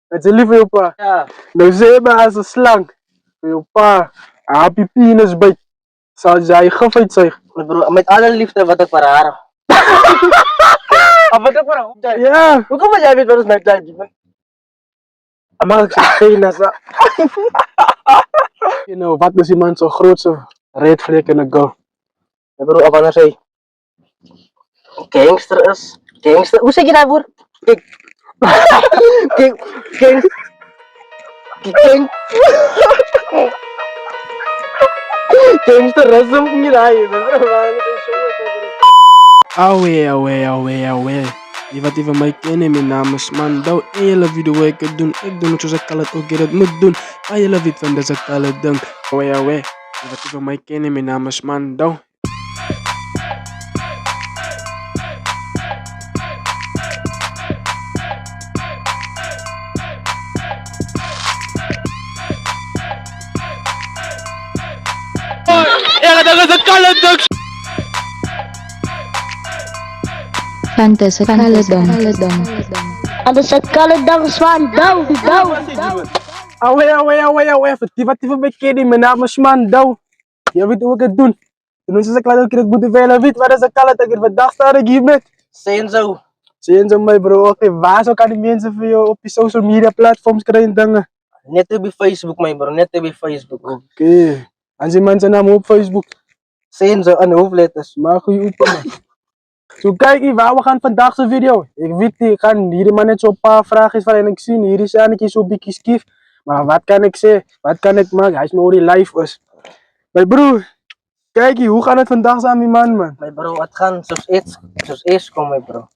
Het is lief voor je pa. Ja. Nou zie je als een slang. Voor je pa. Happy penis bijt. Zal jij gif uitzuigen. Bro, met alle liefde wat ik voor haar. Wat ik voor haar. Ja. Hoe kom jij weet wat is mijn tijd? Maar ik zeg penis. You know, wat is iemand zo'n grootste reetvlek in de go? Ja, bro, apa na say? Gangster is. Gangster. Hoe zeg je dat woord? Gangsterism niet rijden, bro. Away. Je wat even mij kennen, mijn naam is Mandou. En je love video ik het doen. Ik doe het zoals ik al het ook het moet doen. En je love it van deze kale ding. Away. Je wat even mij kennen, mijn naam is Mandou. Ja, dat is het kale ding. Fantasy Caledon. Ada sekali dang swan daw. Away. Tiba-tiba mij kennen, mijn naam is Mandou. Je weet hoe ik het doen. Toen is het klaar dat ik het moet veel weet. Waar is het kale ding? Vandaag sta ik hier met. Senzo. Zie je mij bro, oké, waar zo kan die mensen voor je op je social media platforms krijgen dingen? Net op Facebook, my bro. Net op Facebook. Oké. En zie mensen naam op Facebook. Senzo aan de hoofdletters. Maar goeie open man. Zo kijk hier waar we gaan vandaag zijn video. Ik weet niet, ik ga hier maar net zo'n paar vragen van en ik zie hier is eigenlijk zo'n beetje skief. Maar wat kan ik zeggen? Wat kan ik maken? Hij is maar die live is. Mijn broer, kijk hier, hoe gaat het vandaag zijn met man? My bro, het gaan zoals eerst kom, my bro.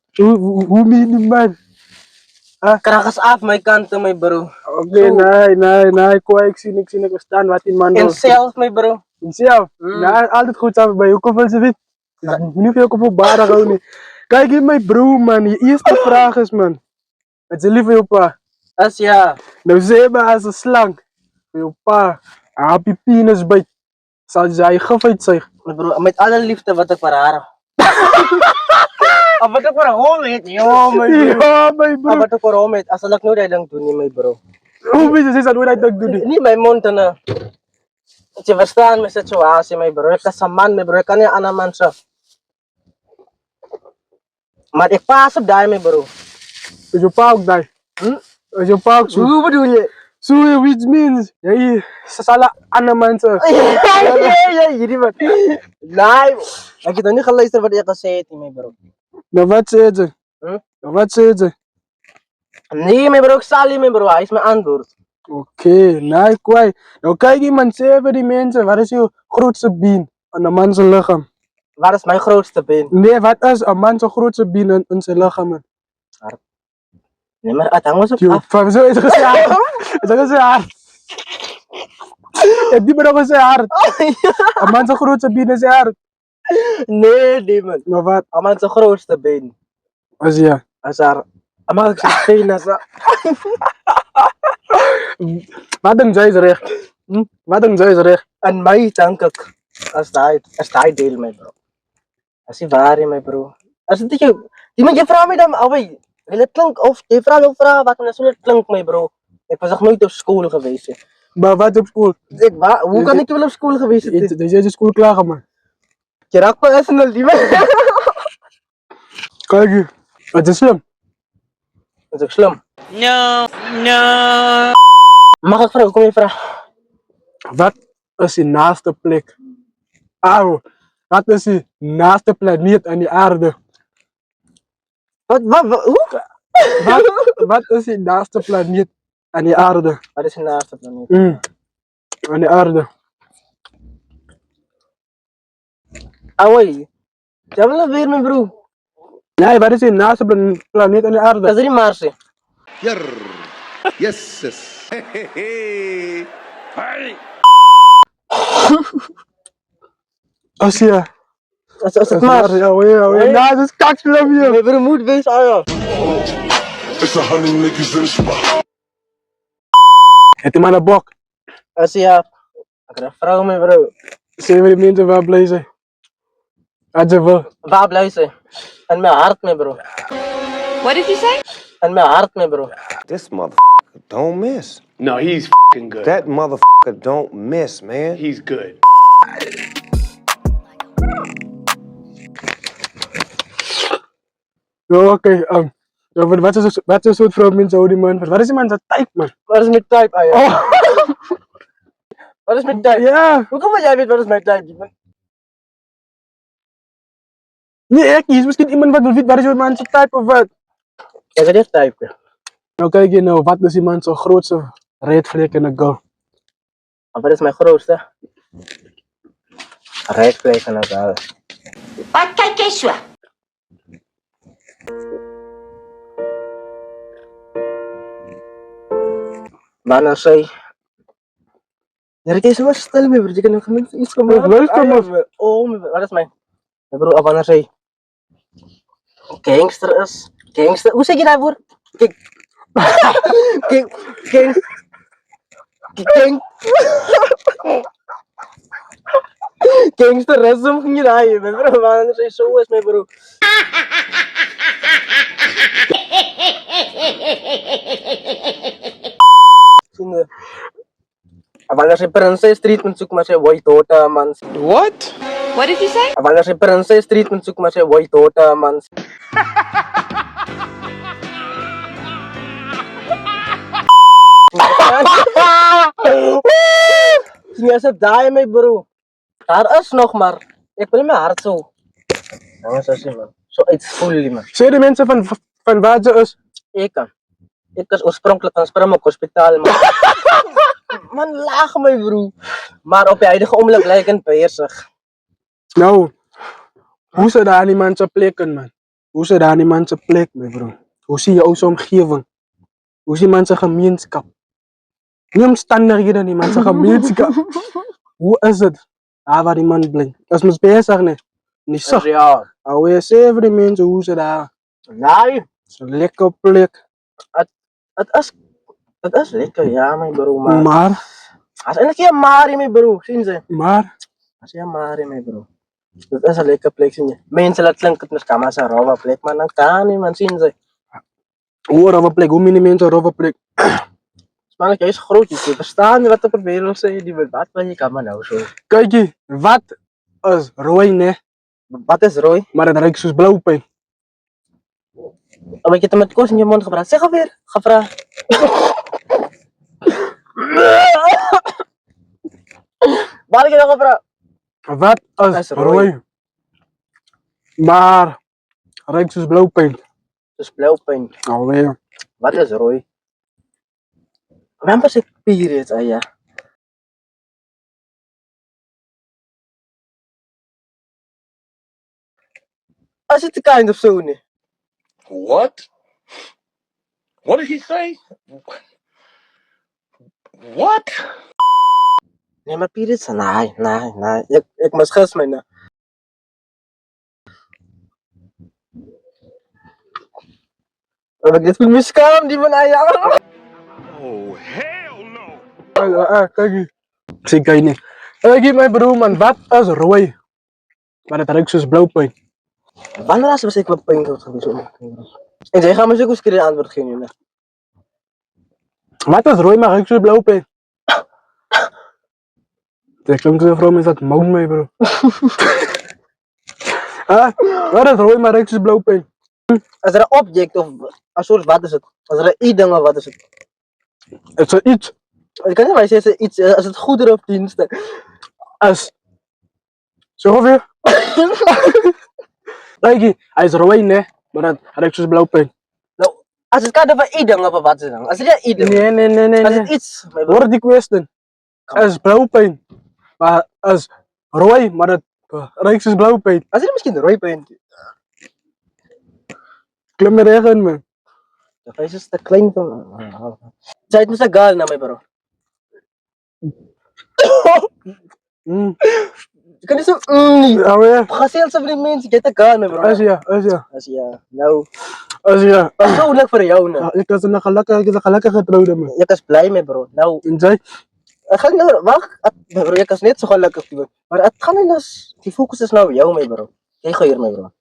Hoe meen je man? Krakas af my kanten, my bro. Oké, nee, kwa ik zie niks verstaan wat die man En doet. zelf, my bro. Zelf? Ja, altijd goed samen bij je. Hoeveel ze weet? Nu veel op baren gewoon niet. Kijk hier mijn broer man, je eerste vraag is man. Het is lief voor je pa. As ja. Nou zie je als een slang. Voor je pa. Happy penis bijt. Zal jij gif uitzuigen. My bro, met alle liefde wat ik voor haar. Wat ik voor hom het, yo, my bro. Ja, mijn broer. Wat ik voor hom het, as ek nou dat doen nie, my bro. Hoe weet je dat hoe dat doe niet? Nie my mond en je verstaan mijn situatie, my bro. Ik is een man, my bro. Ik kan niet aan een man zo. Maar ik pas op daar, my bro. Is je pa ook daar? Is je pa ook zo? Hoe bedoel je? Zo, which means? Ja, hier. Ze zullen andere mensen. Ja, hierdie man. Nee, ik heb nog niet geluisterd wat je gezegd hebt, my bro. Nou, wat zei ze? Nou, wat zei ze? Nee, my bro, ik zal niet, my bro. Hij is mijn antwoord. Oké, nee, kwai. Nou, kijk iemand zeggen die mensen, wat is je grootste been aan een man zijn lichaam? Waar is mijn grootste been? Nee, wat is een man zijn grootste been in zijn lichaam, man? Nee, maar het hangt op Yo, af. van zo is het gezegd hard. Is het gezegd hard? Het die maar nog gezegd hard. Een man zijn grootste been is hard. Nee, man. Nou, wat? Hij is zijn grootste been. Als ja. Als er... Hij mag ik zijn been als er... Wat denk jij is recht? Wat denk jij is recht? En mij denk ik, als hij deel, my bro. Als hij waar is, my bro. Als het je... Je vraagt mij dan, away. Het klinkt, of je vraagt ook vragen wat en zo het klinkt, my bro. Ik was nog nooit op school geweest. Hè. Maar wat op school? Hoe kan ik wel op school geweest zijn? Dus jij is school klaar, man. Je raakt me even naar die man. Kijk hier. Het is slim. Dat is ook slim. No. Mag ik vragen? Kom je vragen? Wat is die naaste plek? Auw. Wat is die naaste planeet aan die aarde? Hoe? Wat is die naaste planeet aan die aarde? Wat is de naaste planeet? Aan die aarde. Away. Jij wil weer, mijn bro. Nee, wat is die naaste planeet aan die aarde? Dat is niet Mars. Yes. Als je... Als het Mars. Ja. Nou, dat is kakslam hier. Mijn bro moet wezen, ja. It's 100 niggas in the spot. Het is maar een bok. Als ja. Ik heb een vrouw, mijn bro. Zijn we die mensen waar blij zijn? Had je wel. Waar blij zijn? En mijn hart, mijn bro. What did you say? En mijn hart, mijn bro. This mother. don't miss. No, he's f***ing good. That motherfucker don't miss, man. He's good. Oké, wat is soort vrouw mensen houden, man? Wat is die man zijn type, man? Wat is mijn type, ah ja? Oh, Wat is mijn type? ja. Hoe kom jij weet wat is mijn type? Man? Nee, ik niet. Misschien iemand wat wil weten, wat is jouw man zijn type of wat? Ik heb echt type. Nou, kijk je nou, wat is iemand zijn grootste red flag in een girl? Wat is mijn grootste? Red flag in een girl. Wat kijk jy so? Wanneer sy... Ja, ek is maar stil, my broer. Jy kan nog minstens iets van maak. Luister maar. Oh, wat is my broer, wanneer sy... Gangster is. Gangster... Hoe sê jy daai woord? Gangsterism ging jy daai, my broer. Wanneer sy so is, my broer. Wanneer sy princess treatment soek maar sy white daughter man. What? What did you say? Wanneer sy princess treatment soek maar sy white daughter man. Sien as daai my bro. Daar is nog maar. Ek wil my hart so. Nou so sien man. So iets voel man. Sê die mensen van waar ze is? Ek is oorspronklik van Springbok Hospitaal man. Man laag my bro. Maar op die huidige oomblik bly ek in beheersig. Nou, hoe ze daar die man zijn plekken, man? Hoe ze daar die man zijn plek, mijn bro? Hoe zie je onze omgeving? Hoe zie man zijn gemeenschap? Niet omstandigheden, die man zijn gemeenschap. Hoe is het? Daar waar die man blijft. Dat is mijn bezig, nee. Niet zo. Ja. Alweer 7 mensen, hoe ze daar. Nee. Zo'n lekker plek. Het is lekker, ja my bro, Maar, as eintlik jy Mari my bro, sien jy? maar, As jy Mari my bro. Dit is 'n lekker plek sien jy. Mense laat klink dit miskien as 'n rowwe plek, maar dan kan nie man sien jy. hoe rove plek, hoe minder mensen rove plek. Spanlik, jy is groot, jy verstaan nie wat op die wêreld sê, die wat wil jy kan maar nou so. Kijk je, wat is rooi, nee? Wat is rooi? Maar het ruikt soos blauwpijn. Of ek het met kos in jou mond gebraak. Zeg alweer, gevra. Waar heb je nog gevra? Wat is rooi? Maar ruikt soos blauwpijn. Dus blauwpijn. Alweer. Wat is rooi? Waarom was ik periods, ah ja? As it kind of so nie. What? What did he say? What? Nee, maar periods, nee. Ik moet gis my nou. Heb ik dit goed misskaam, die van ja. Oh, hell no! Kijk hier. Zie, kijk niet. Kijk mijn broer, man. Wat is rooi? Maar het ruikt soos blauwpijn. Wanneer was ik wat pijn geweest? En zij gaan me zo'n keer antwoord geven. Wat is rooi, maar ruikt soos blauwpijn? Dat klinkt zo vrouw met dat moon mee, bro. Wat is rooi, maar ruikt soos blauwpijn? Als er een object of een soort wat is het? Als er een iets of wat is het? Het is iets. Ik kan niet maar zeggen iets, als het goederen of diensten. Als. Zo ongeveer. Kijk hier, hij is rooi, nee. Maar het ruikt soos blauwpijn. Nou, als het gaat over iets of wat is het dan? Als het iets Nee. Als het iets. Hoor die kwestie. Het is blauwpijn. Maar het is rooi, maar het ruikt soos blauwpijn. Als het misschien rooi pijn. Klim me regen, man. Dat is te klein van. Zij het moest gaal naar mij, bro. Je kan niet zo. Ja, weer. Ga zelfs over die mensen, je hebt gaal, bro. Als ja. Als ja. Nou. Als ja. Zo leuk voor jou, nou. Ik was een gelukkig getrouwde, man. Je was blij mee, bro. Nou. En zij? Het gaat nou, wacht. Bro, je was net zo gelukkig, bro. Maar het gaat niet als. Die focus is nou jou, mee, bro. Kijk hier, mee, bro.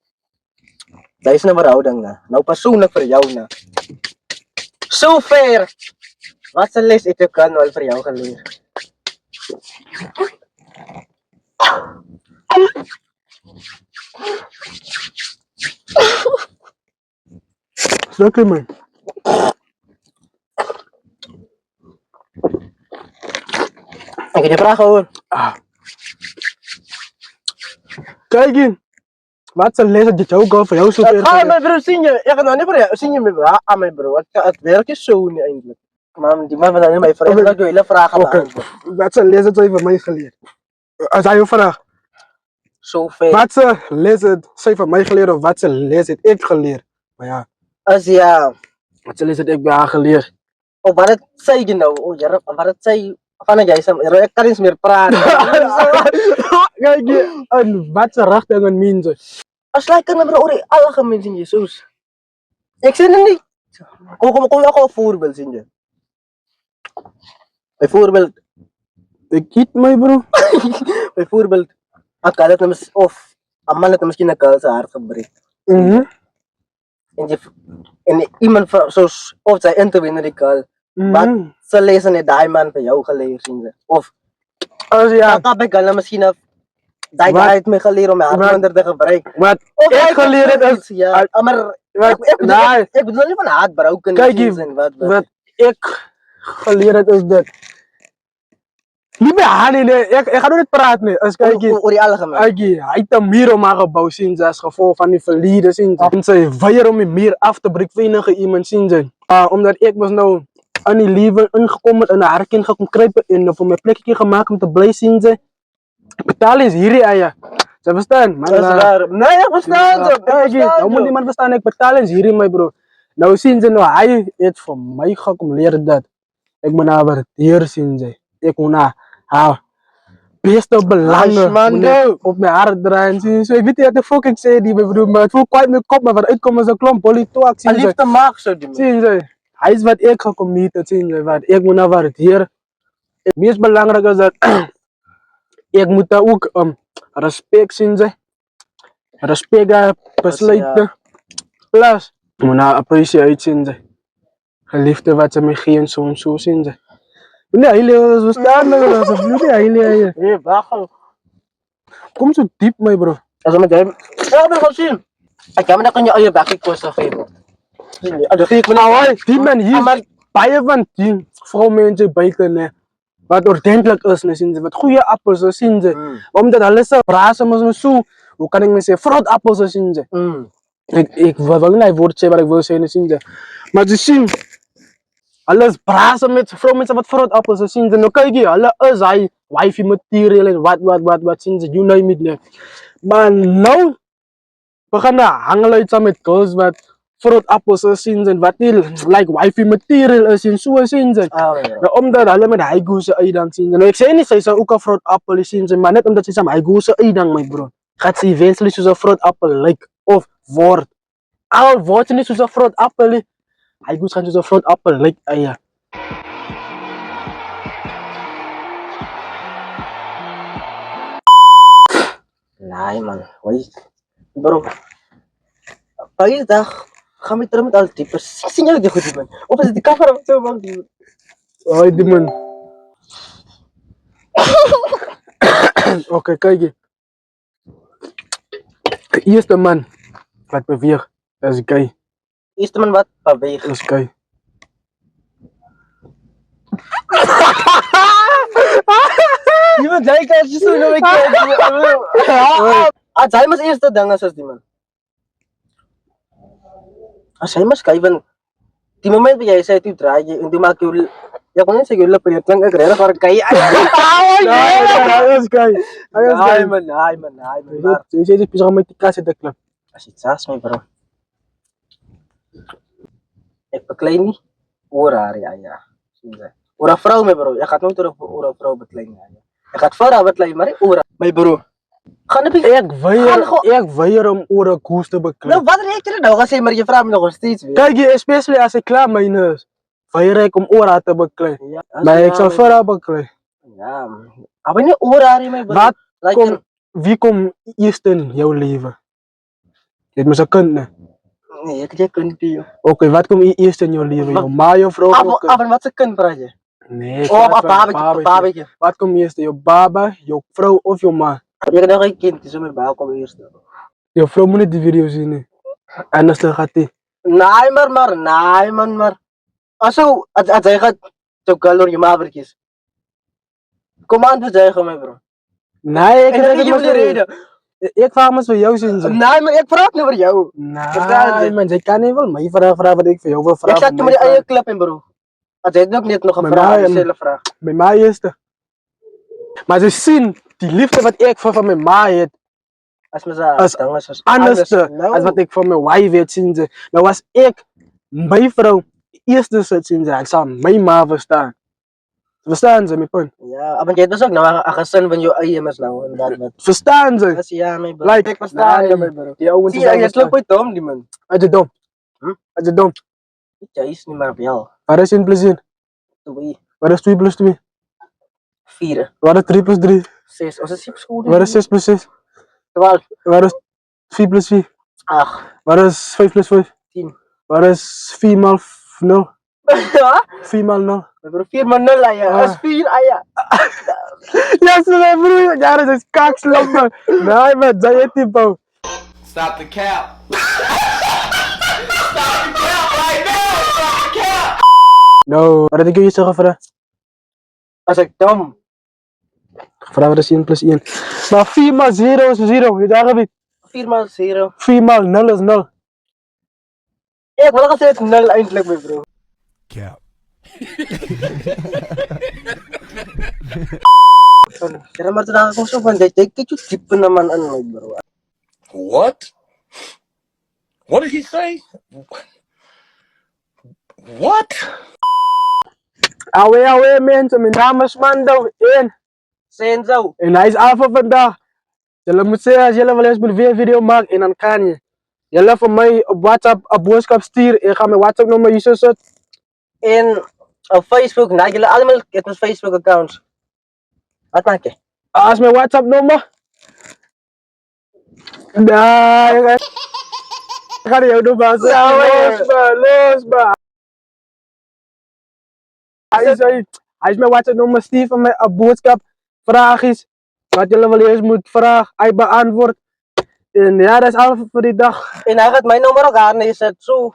Dat is een verhouding, nou. Nou, persoonlijk voor jou, nou. Zo ver. Wat 'n les het ek kan al vir jou geleer? Lekker man. Ek het 'n vraag gehoor. Kijk in. Wat een les dat dit ook al voor jou zo ver Ah, my bro, sien jy? Ek gaan nou nie vir jou sien jy my bro. Ah, my bro. Het werk is so nie eintlik. Man, die man wat dan my vraag dat jy hele vrae gaan Oké. beantwoord. Wat een les dat zij van mij geleerd? Als hij je vraagt, So vet. wat een les dat zij van mij geleerd of wat een les dat ik geleerd? Maar ja, As ja, wat een les dat ik bij haar geleerd? of wat het sê jy nou? O, Here, wat het sê van jy sê, ek kan nie eens meer praat. Kijk je, en wat een richting en mensen. As jy kan bro oor die algemeen sien jy soos. Ek sê nou nie. Kom ek gou 'n voorbeeld sien jy. Byvoorbeeld, Ik eet mij bro. byvoorbeeld, ek kan dit nou of 'n man het miskien 'n girl se hart gebreek. Mhm. En iemand soos of sy interview in die girl. Wat Mhm. se les het daai man vir jou geleer sien jy? Of Als ja, ek het girl miskien daai Wat? guy het my geleer om my hart Wat? minder te gebruik. wat Of ik hy geleerd heb is, ja, maar wat, nee, ek bedoel nie van heartbroken Kijk is hier, en wat. wat ik geleerd heb is dat. Niet meer haar nee, ik ga nog niet praten nee. Als kijk je. Oor die algemeen. Hij heeft een muur om haar gebouw zien ze als gevolg van die verleden zien ze. En ze weier om die muur af te breken voor enige iemand zien ze. Omdat ik was nou aan die leven ingekomen en naar haar kind gaan kruipen en voor mijn plekje gemaakt om te blij zien ze. Ik betaal eens hier aan je. Ze verstaan? Man, Dat is waar. Nee, ek verstaan zo. Kijk je, nou moet niemand verstaan, ik betaal eens hier mijn bro. Nou zien ze nou, hij heeft voor mij geaccumuleerd dat. Ik moet naar waarderen zien ze. Ik moet naar haar beste belangen man, moet ik no. op mijn hart draaien zien ze. Ik weet niet wat de fuck ik zei die bro, maar het voelt kwijt mijn kop, maar waaruit komen ze klomp politoak zien ze. Liefde maak so die man. Zien ze, hij is wat ik gecommitted zien ze, wat ik moet naar waarderen. Het meest belangrijk is dat ik moet daar ook respect zien ze. Respect besluiten. Plus, ik moet naar appreciate zien ze. Geliefde wat ze me geven, zo en zo zien ze. Nee, jullie verstaan me wel, alsjeblieft. Jullie, Nee, wag. kom zo diep, mijn bro. As met jy. Ja, maar gaan sien. Ek kan maar kan jy eie bakkie kos gee. Ag, gee ek my nou al. Die man hier, maar baie van die vrouwmensen buiten, nee. Wat ordentelijk is, nee, zien ze. Wat goede appels, nee, zien ze. Omdat alles zo brazen, maar zo. Hoe kan ik me zeggen, fruitappels, nee, zien ze. Ik wil niet het woord zeggen wat ik wil zeggen, nee, zien ze. Maar ze zien. Alles brazen met vrouwmensen wat fruitappels, nee, zien ze. Nou kijk je, alle is hij. Wifi material en wat zien ze. You name it, nee. Maar nou. We gaan naar hangelen uit samen met girls wat fruitappels zien ze. Wat die like wifi material is en zo zien ze. Nou, omdat hulle met haiguze uitdang zien ze. Nou, ik zei niet, zij zou ook een fruitappel zien ze. Maar net omdat ze samen haiguze uitdang, mijn bro. Gaat ze eventually zo'n fruitappel like. Of wordt. Al wordt ze niet zo'n fruitappel. Haiguze gaan zo'n fruitappel like. Ja. Nee man, wait. Bro. Pagisdag gaan we terug met al die precies sien jy dit goed man. Of is dit die camera wat so maak die. Hoi, die man. Oké, kijk je. De eerste man wat beweegt is gay. Eerste man wat beweeg. Is gay. Iemand jy kan jy so nou ek. As hy mas eerste ding is as die man. As hy mas kyk van die moment wat jy sê jy draai jy en jy maak jou ja kon net sê jy lip jy klink ek regtig maar kyk. Hij is gay. Hij is gay. Ai man. Jy sê jy is besig met die kasse te klap. As dit saas my bro. Ek beklei nie oor haar ja. Sien jy. Oor 'n vrou my bro. Ek gaan nooit oor 'n vrou beklei nie. Ek gaan vir haar beklei maar nie oor my bro. Gaan op Ik weier om oor 'n koers te beklei. nou wat reek jy nou gesê maar jy vra my nog steeds weer. Kijk je, especially als ik klaar mijn is. Weier ik om oor haar te beklei. Ja, Maar ik zal vir haar beklei. ja. Maar nie oor haar nie my bro. Wat Like wie komt eerst in jouw leven? Je hebt me zo'n kind, nee. Nee, ik heb kunt die. Oké, wat komt eerst in je leven? Je ma, je vrouw? Af en wat ze kunnen praten. Nee, ik Oh, praat van een babetje. Wat komt eerst? Je baba, je vrouw of je ma? Je kan geen kind, is mijn baal komen eerst. Je vrouw moet niet die video zien. Hè. Anders dan gaat die. Nee, maar. Als hij gaat, zo kalor je mavertjes. Kom aan, te zeggen, mijn bro. Nee, ik En dan heb geef je me de reden. Ik vraag me voor jou zien. Nee, maar ik praat niet over jou. Nee, man, jij kan niet wel. Maar je vraagt wat ik voor jou wil Ik vragen. zet je maar die eigen clip in, bro. Als hij ook niet nog een Bij vraag, mij, een stille vraag. Bij mij is het. Maar ze zien die liefde wat ik voor van mijn ma heb. Als me zo, Als dan was Anders Nou, als wat ik van mijn wife weet, zien ze. Nou was ik, mijn vrouw, eerste zet zien ze. Ik zal mijn ma verstaan. Verstaan ze, mijn punt? Ja, maar jij was ook nou een gezin van je eigen mas nou. Inderdaad, Verstaan ze? dat is ja, mijn bro. Like, Ik verstaan nee. je, mijn bro. Die ouwe Zie je, je sloopt ooit dom, die man. Uit je dom. Hm? Uit je dom. Ja, is niet maar op jou. Waar is 1 plus 1? 2, Waar is 2 plus 2? 4, Waar is 3 plus 3? 6. Als het ziep school Waar is 6 plus 6? 12, Waar is 4 plus 4? 8. Waar is 5 plus 5? 10. Waar is 4 maal 0? Ja? 4 maal 0. Mijn bro, 4 maar 0 aan je. Dat is 4 aan je. Ja, ze mijn broer. Ja, dat is kakslappen. Nee, man, dat is niet, bro. Stop the cap. Stop the cap right now. Stop the cap. No, wat had ik je zeggen, vraag? Als ik dom. Vraag wat is 1 plus 1? Maar 4 maal 0 is 0. Je dacht niet. 4 maar 0. 4 maal 0 is 0. Ik wil gezegd 0 eindelijk, mijn bro. Cap. Kaya maar talaga kung sobrang dahil kaya tip naman ano, bro. What? What did he say? What? Awe mensen, mijn naam is Mando. Senzo. En hij is af voor vandaag. Jullie moeten zeggen, als jullie wel eens een video maken, en dan kan je. Jullie voor mij op WhatsApp een boodschap sturen. Ik ga mijn WhatsApp nummer hier zetten. En op Facebook, nou, jullie allemaal het ons Facebook accounts. Wat maak je? Als mijn WhatsApp nummer. Nee, ik ga jou doen, maar los, maar. Hij is mijn WhatsApp nummer, stuur van mij een boodschap. Vraag is, wat jullie wel eens moet vragen, hij beantwoordt. En ja, dat is alles voor die dag. En hij gaat mijn nummer ook aan, is het zo.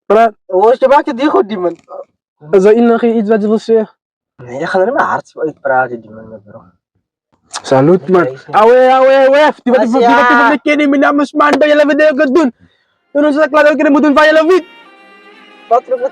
Praat. Hoe je maakt het die goed, die man? Is er nog iets wat je wil zeggen? Nee, je gaat er niet meer hard uitpraten, die man, bro. Salut, man. Awe. Die wat ik ken, mijn naam is Mando. Jullie wat ik doen. Toen is het klaar, ik moet doen van jullie. Wat terug met